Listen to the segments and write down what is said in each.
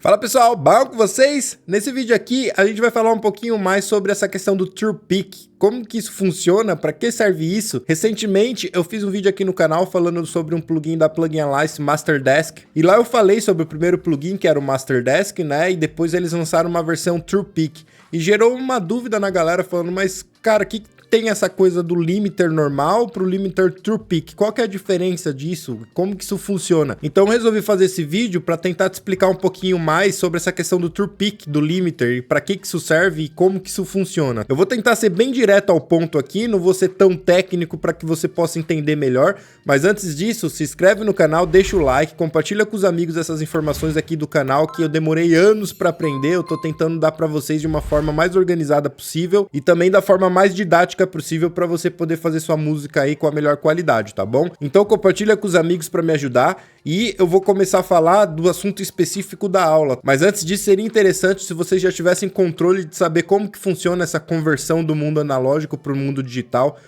Fala pessoal, bom com vocês? Nesse vídeo aqui a gente vai falar um pouquinho mais sobre essa questão do TruePic, como que isso funciona, para que serve isso. Recentemente eu fiz um vídeo aqui no canal falando sobre um plugin da Plugin Alliance, Masterdesk, e lá eu falei sobre o primeiro plugin que era o Masterdesk, né, e depois eles lançaram uma versão TruePic, e gerou uma dúvida na galera falando, mas cara, que tem essa coisa do limiter normal para o limiter TruePic? Qual que é a diferença disso? Como que isso funciona? Então eu resolvi fazer esse vídeo para tentar te explicar um pouquinho mais sobre essa questão do TruePic, do limiter, e para que isso serve e como que isso funciona. Eu vou tentar ser bem direto ao ponto aqui, não vou ser tão técnico para que você possa entender melhor, mas antes disso, se inscreve no canal, deixa o like, compartilha com os amigos essas informações aqui do canal que eu demorei anos para aprender, eu tô tentando dar para vocês de uma forma mais organizada possível e também da forma mais didática possível para você poder fazer sua música aí com a melhor qualidade, tá bom? Então compartilha com os amigos para me ajudar e eu vou começar a falar do assunto específico da aula. Mas antes disso, seria interessante se vocês já tivessem controle de saber como que funciona essa conversão do mundo analógico para o mundo digital,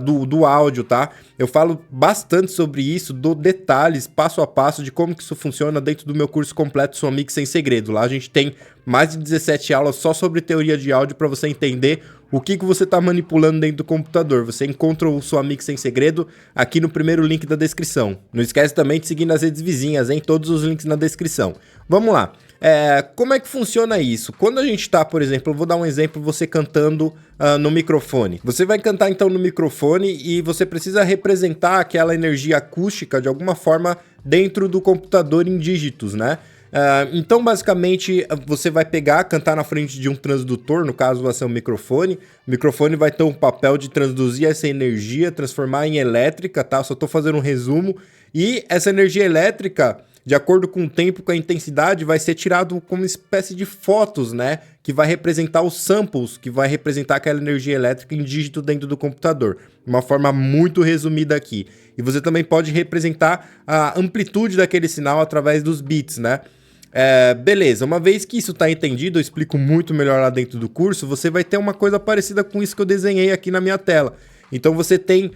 do áudio, tá? Eu falo bastante sobre isso, dou detalhes, passo a passo de como que isso funciona dentro do meu curso completo Sua Mix Sem Segredo. Lá a gente tem mais de 17 aulas só sobre teoria de áudio para você entender o que você está manipulando dentro do computador. Você encontra o Sua Mix Sem Segredo aqui no primeiro link da descrição. Não esquece também de seguir nas redes vizinhas, hein? Todos os links na descrição. Vamos lá. Como é que funciona isso? Quando a gente está, por exemplo, eu vou dar um exemplo, você cantando no microfone. Você vai cantar então no microfone e você precisa representar aquela energia acústica de alguma forma dentro do computador em dígitos, né? Então, basicamente, você vai cantar na frente de um transdutor, no caso vai ser um microfone. O microfone vai ter um papel de transduzir essa energia, transformar em elétrica, tá? Só tô fazendo um resumo. E essa energia elétrica, de acordo com o tempo, com a intensidade, vai ser tirado como uma espécie de fotos, né? Que vai representar os samples, que vai representar aquela energia elétrica em dígito dentro do computador. De uma forma muito resumida aqui. E você também pode representar a amplitude daquele sinal através dos bits, né? Beleza, uma vez que isso está entendido, eu explico muito melhor lá dentro do curso, você vai ter uma coisa parecida com isso que eu desenhei aqui na minha tela. Então você tem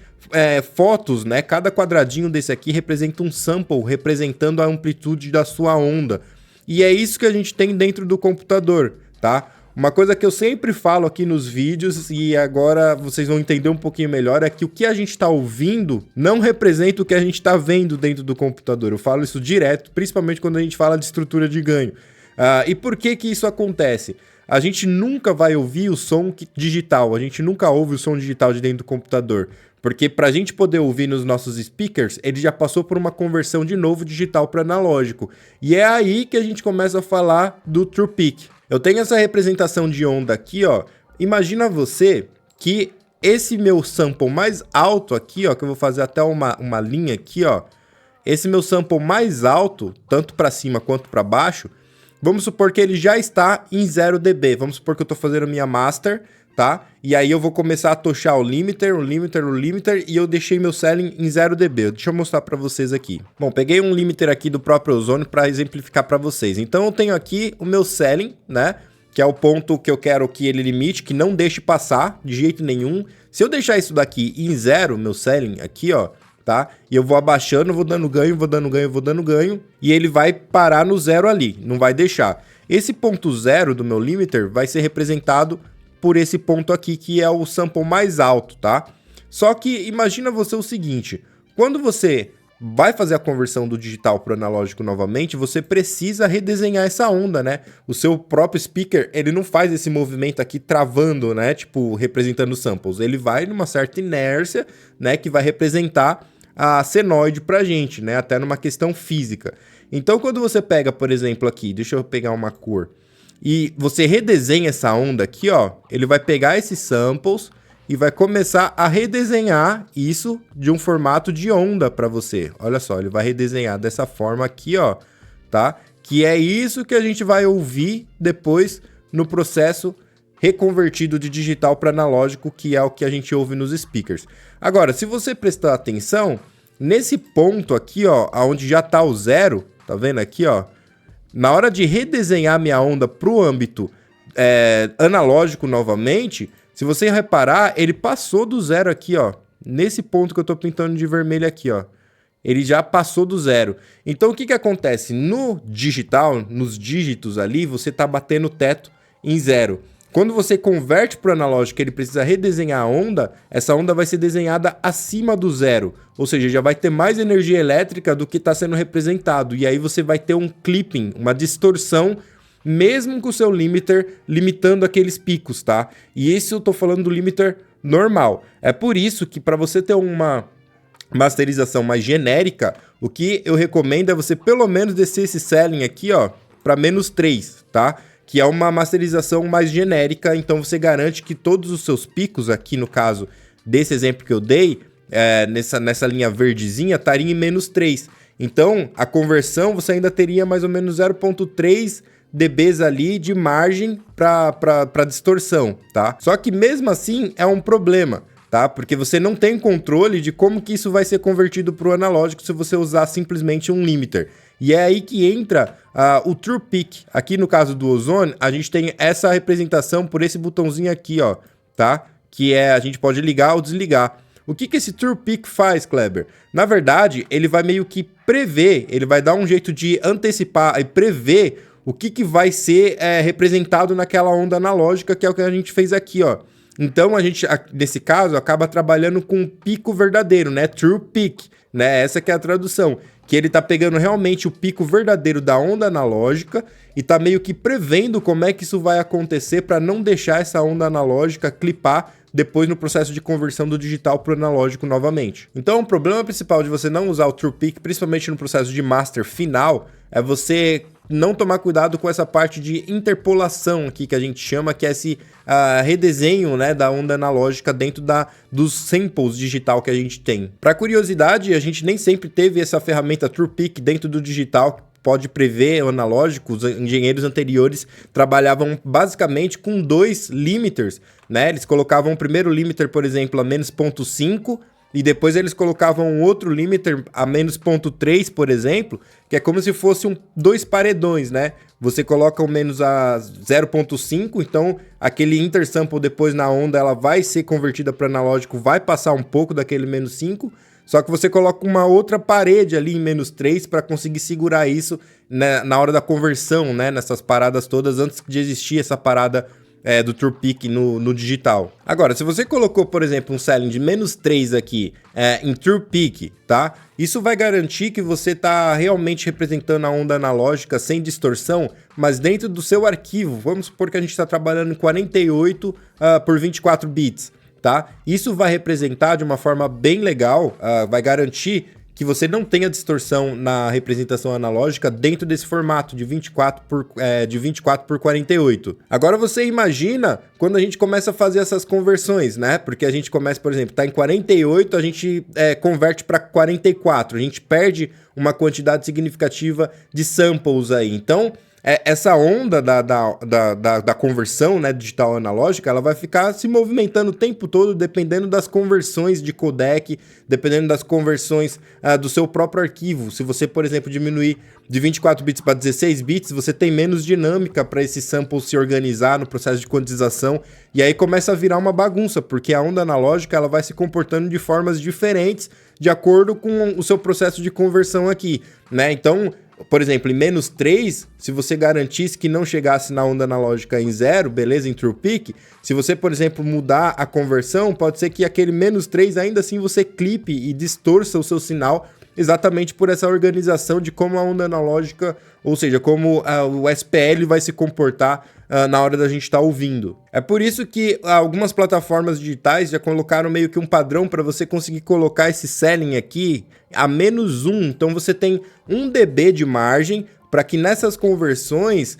fotos, né? Cada quadradinho desse aqui representa um sample, representando a amplitude da sua onda. E é isso que a gente tem dentro do computador, tá? Uma coisa que eu sempre falo aqui nos vídeos, e agora vocês vão entender um pouquinho melhor, é que o que a gente está ouvindo não representa o que a gente está vendo dentro do computador. Eu falo isso direto, principalmente quando a gente fala de estrutura de ganho. E por que que isso acontece? A gente nunca vai ouvir o som digital, a gente nunca ouve o som digital de dentro do computador. Porque para a gente poder ouvir nos nossos speakers, ele já passou por uma conversão de novo digital para analógico. E é aí que a gente começa a falar do TruePic. Eu tenho essa representação de onda aqui, ó. Imagina você que esse meu sample mais alto aqui, ó, que eu vou fazer até uma linha aqui, ó. Esse meu sample mais alto, tanto para cima quanto para baixo, vamos supor que ele já está em 0 dB. Vamos supor que eu estou fazendo minha master, tá? E aí eu vou começar a tochar o limiter, e eu deixei meu ceiling em 0 dB. Deixa eu mostrar para vocês aqui. Bom, peguei um limiter aqui do próprio Ozone para exemplificar para vocês. Então eu tenho aqui o meu ceiling, né? Que é o ponto que eu quero que ele limite, que não deixe passar de jeito nenhum. Se eu deixar isso daqui em 0, meu ceiling aqui, ó, tá? E eu vou abaixando, vou dando ganho, e ele vai parar no 0 ali, não vai deixar. Esse ponto 0 do meu limiter vai ser representado por esse ponto aqui, que é o sample mais alto, tá? Só que imagina você o seguinte, quando você vai fazer a conversão do digital para o analógico novamente, você precisa redesenhar essa onda, né? O seu próprio speaker, ele não faz esse movimento aqui travando, né? Tipo, representando samples. Ele vai numa certa inércia, né? Que vai representar a senoide pra gente, né? Até numa questão física. Então, quando você pega, por exemplo, aqui, deixa eu pegar uma cor, e você redesenha essa onda aqui, ó, ele vai pegar esses samples e vai começar a redesenhar isso de um formato de onda para você. Olha só, ele vai redesenhar dessa forma aqui, ó, tá? Que é isso que a gente vai ouvir depois no processo reconvertido de digital para analógico, que é o que a gente ouve nos speakers. Agora, se você prestar atenção, nesse ponto aqui, ó, onde já tá o 0, tá vendo aqui, ó? Na hora de redesenhar minha onda para o âmbito analógico novamente, se você reparar, ele passou do 0 aqui, ó, nesse ponto que eu tô pintando de vermelho aqui, ó. ele já passou do zero. Então o que acontece? No digital, nos dígitos ali, você está batendo o teto em zero. Quando você converte para o analógico, ele precisa redesenhar a onda, essa onda vai ser desenhada acima do zero. Ou seja, já vai ter mais energia elétrica do que está sendo representado. E aí você vai ter um clipping, uma distorção, mesmo com o seu limiter limitando aqueles picos, tá? E isso eu tô falando do limiter normal. É por isso que para você ter uma masterização mais genérica, o que eu recomendo é você pelo menos descer esse ceiling aqui, ó, para -3, tá? Que é uma masterização mais genérica, então você garante que todos os seus picos, aqui no caso desse exemplo que eu dei, nessa linha verdezinha, estariam em -3. Então, a conversão você ainda teria mais ou menos 0,3 dBs ali de margem para distorção, tá? Só que mesmo assim é um problema, tá? Porque você não tem controle de como que isso vai ser convertido para o analógico se você usar simplesmente um limiter. E é aí que entra o True Peak. Aqui no caso do Ozone, a gente tem essa representação por esse botãozinho aqui, ó, tá? Que a gente pode ligar ou desligar. O que esse True Peak faz, Kleber? Na verdade, ele vai meio que prever, ele vai dar um jeito de antecipar e prever o que vai ser representado naquela onda analógica, que é o que a gente fez aqui, ó. Então, a gente, nesse caso, acaba trabalhando com um pico verdadeiro, né? True Peak, né? Essa que é a tradução. Que ele tá pegando realmente o pico verdadeiro da onda analógica e tá meio que prevendo como é que isso vai acontecer para não deixar essa onda analógica clipar depois no processo de conversão do digital para o analógico novamente. Então, o problema principal de você não usar o True Peak, principalmente no processo de master final, é você não tomar cuidado com essa parte de interpolação aqui que a gente chama, que é esse redesenho, né, da onda analógica dentro dos samples digital que a gente tem. Para curiosidade, a gente nem sempre teve essa ferramenta True Peak dentro do digital, pode prever o analógico. Os engenheiros anteriores trabalhavam basicamente com 2 limiters, né? Eles colocavam o primeiro limiter, por exemplo, a -0.5, e depois eles colocavam um outro limiter a -0.3, por exemplo, que é como se fosse 2 paredões, né? Você coloca o menos a 0.5, então aquele intersample depois na onda ela vai ser convertida para analógico, vai passar um pouco daquele -5, só que você coloca uma outra parede ali em -3 para conseguir segurar isso, né, na hora da conversão, né? Nessas paradas todas, antes de existir essa parada do True Peak no digital. Agora, se você colocou, por exemplo, um ceiling de -3 aqui em True Peak, tá? Isso vai garantir que você tá realmente representando a onda analógica sem distorção, mas dentro do seu arquivo. Vamos supor que a gente está trabalhando em 48 por 24 bits, tá? Isso vai representar de uma forma bem legal, vai garantir que você não tenha distorção na representação analógica dentro desse formato de 24 por 48. Agora você imagina quando a gente começa a fazer essas conversões, né? Porque a gente começa, por exemplo, tá em 48, a gente converte para 44, a gente perde uma quantidade significativa de samples aí. Então, essa onda da conversão, né, digital analógica, ela vai ficar se movimentando o tempo todo, dependendo das conversões de codec, dependendo das conversões do seu próprio arquivo. Se você, por exemplo, diminuir de 24 bits para 16 bits, você tem menos dinâmica para esse sample se organizar no processo de quantização, e aí começa a virar uma bagunça, porque a onda analógica ela vai se comportando de formas diferentes de acordo com o seu processo de conversão aqui, né? Então, por exemplo, em -3, se você garantisse que não chegasse na onda analógica em 0, beleza, em True Peak, se você, por exemplo, mudar a conversão, pode ser que aquele -3 ainda assim você clipe e distorça o seu sinal exatamente por essa organização de como a onda analógica, ou seja, como o SPL vai se comportar na hora da gente estar ouvindo. É por isso que algumas plataformas digitais já colocaram meio que um padrão para você conseguir colocar esse ceiling aqui a -1, então você tem 1 dB de margem para que nessas conversões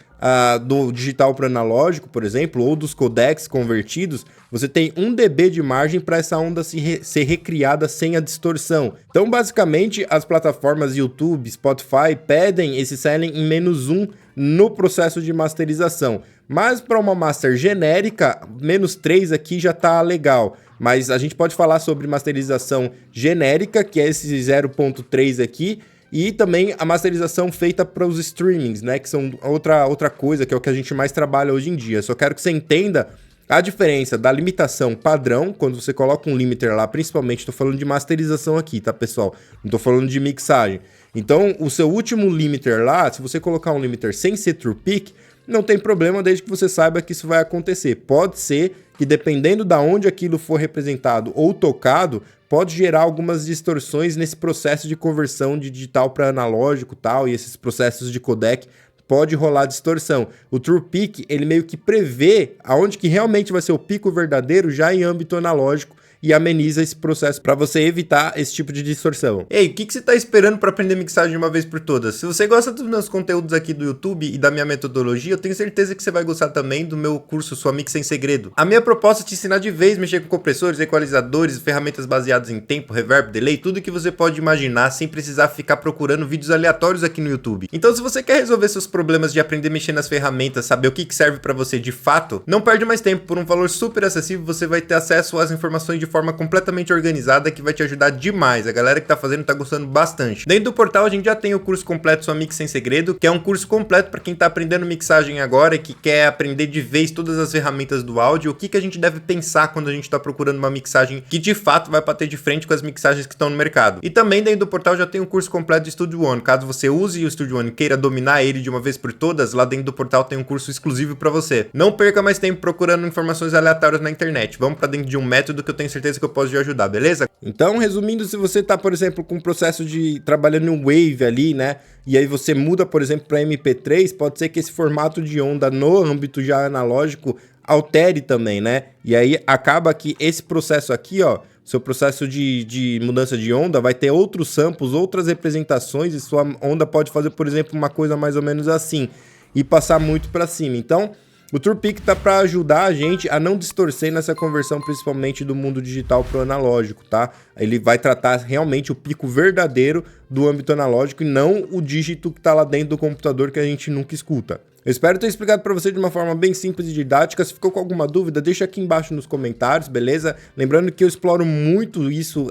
do digital para analógico, por exemplo, ou dos codecs convertidos, você tem 1 dB de margem para essa onda ser recriada sem a distorção. Então, basicamente, as plataformas YouTube, Spotify pedem esse ceiling em -1 no processo de masterização. Mas para uma master genérica, -3 aqui já tá legal. Mas a gente pode falar sobre masterização genérica, que é esse 0.3 aqui, e também a masterização feita para os streamings, né? Que são outra coisa, que é o que a gente mais trabalha hoje em dia. Só quero que você entenda A diferença da limitação padrão, quando você coloca um limiter lá, principalmente, estou falando de masterização aqui, tá, pessoal? Não estou falando de mixagem. Então, o seu último limiter lá, se você colocar um limiter sem ser True Peak, não tem problema desde que você saiba que isso vai acontecer. Pode ser que dependendo da onde aquilo for representado ou tocado, pode gerar algumas distorções nesse processo de conversão de digital para analógico tal, e esses processos de codec pode rolar distorção. O True Peak, ele meio que prevê aonde que realmente vai ser o pico verdadeiro já em âmbito analógico e ameniza esse processo para você evitar esse tipo de distorção. Ei, o que você está esperando para aprender mixagem de uma vez por todas? Se você gosta dos meus conteúdos aqui do YouTube e da minha metodologia, eu tenho certeza que você vai gostar também do meu curso Sua Mix Sem Segredo. A minha proposta é te ensinar de vez mexer com compressores, equalizadores, ferramentas baseadas em tempo, reverb, delay, tudo que você pode imaginar sem precisar ficar procurando vídeos aleatórios aqui no YouTube. Então, se você quer resolver seus problemas de aprender a mexer nas ferramentas, saber o que serve para você de fato, não perde mais tempo. Por um valor super acessível, você vai ter acesso às informações de forma completamente organizada que vai te ajudar demais. A galera que tá fazendo tá gostando bastante. Dentro do portal a gente já tem o curso completo Sua Mix Sem Segredo, que é um curso completo para quem tá aprendendo mixagem agora e que quer aprender de vez todas as ferramentas do áudio, o que a gente deve pensar quando a gente tá procurando uma mixagem que de fato vai bater de frente com as mixagens que estão no mercado. E também dentro do portal já tem um curso completo de Studio One. Caso você use o Studio One e queira dominar ele de uma vez por todas, lá dentro do portal tem um curso exclusivo para você. Não perca mais tempo procurando informações aleatórias na internet. Vamos para dentro de um método que eu tenho certeza que eu posso te ajudar, beleza? Então, resumindo, se você tá, por exemplo, com um processo de trabalhando em Wave ali, né? E aí você muda, por exemplo, para MP3, pode ser que esse formato de onda no âmbito já analógico altere também, né? E aí acaba que esse processo aqui, ó, seu processo de mudança de onda vai ter outros samples, outras representações, e sua onda pode fazer, por exemplo, uma coisa mais ou menos assim e passar muito para cima. Então, o True Peak tá para ajudar a gente a não distorcer nessa conversão, principalmente do mundo digital para o analógico, tá? Ele vai tratar realmente o pico verdadeiro do âmbito analógico e não o dígito que tá lá dentro do computador que a gente nunca escuta. Eu espero ter explicado para você de uma forma bem simples e didática. Se ficou com alguma dúvida, deixa aqui embaixo nos comentários, beleza? Lembrando que eu exploro muito isso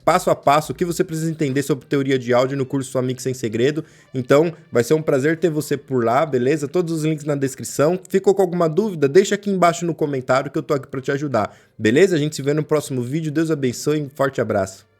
passo a passo, o que você precisa entender sobre teoria de áudio no curso Sua Mix Sem Segredo. Então, vai ser um prazer ter você por lá, beleza? Todos os links na descrição. Ficou com alguma dúvida? Deixa aqui embaixo no comentário que eu tô aqui para te ajudar, beleza? A gente se vê no próximo vídeo. Deus abençoe e um forte abraço.